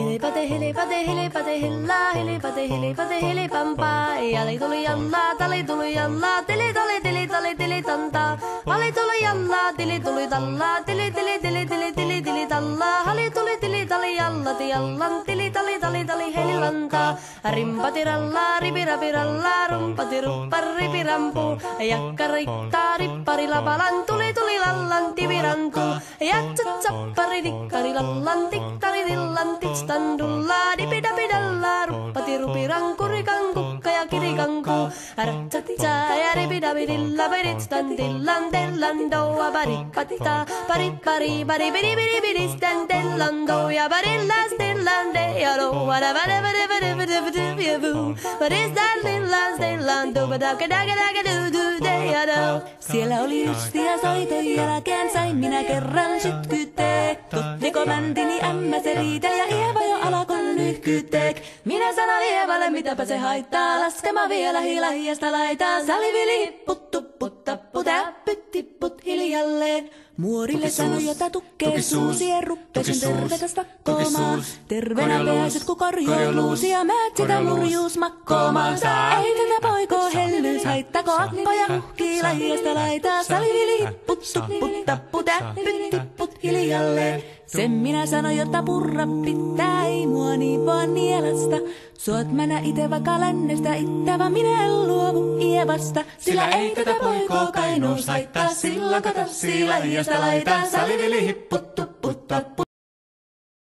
Hilipate, hilipate, hilipate, hilla, hilipate, hilipate, hilipampaa. Jali tuli jalla, tali tuli jalla, tili tali tili tali tili tanta. Hali tuli jalla, tili tuli talla, tili tili tili tili tili tili talla. Hali tuli tili tali jalla, ti jallan, tili tali tali tali helilanta. Rimpati ralla, ripirapi ralla, rumpati ruppar ripirampu. Jakkarikta rippari lapalan, tuli tuli lallan tivirantu. Jaktsatsappari dikkari lallan, tikkari dillan tikstandulla. Dipidapidalla, ruppati rupirangku rikangkukka ja kirikangku. Ratsatsa ja ripidapidilla, piritstan tillan tellan doa parippatika. Parippari pari piri piri piristan tellan doa parillas tellan de ja doa da vada vada vada vada vada vada. What is that lillan tellan doa daka daka daka do do de ja do. Siellä oli justia soiton jälkeen sain minä kerran sytkytek. Tuttiko mäntini ämmä se riitä ja Ieva jo alakon nyhkytek. Minä sanon Ievalle mitäpä se haittaa, laskema vielä hiljasta laitaa. Salivili hipput tupput tapput äppyt tipput hiljalleen. Muorille sanoi jota tukkee suusi ja ruppesin tervetäs vakkoomaan. Terveenä pääset ku korjouluusi ja määt sitä murjuus makkoomaan. Ei tätä poikoo hellyys haittako akko ja huhkii lahiasta laitaa. Salivili hipput tupput tapput äppyt tipput hiljalleen. Sen minä sanoin, jotta purra pitää, ei mua niin vaan nielasta. Suot mänä ite vaikka lännestä ittävä, minä en luovu Ievasta. Sillä ei tätä poikoo kainuus haittaa, sillä kato sillä hiasta laitaa. Salivili hipputtu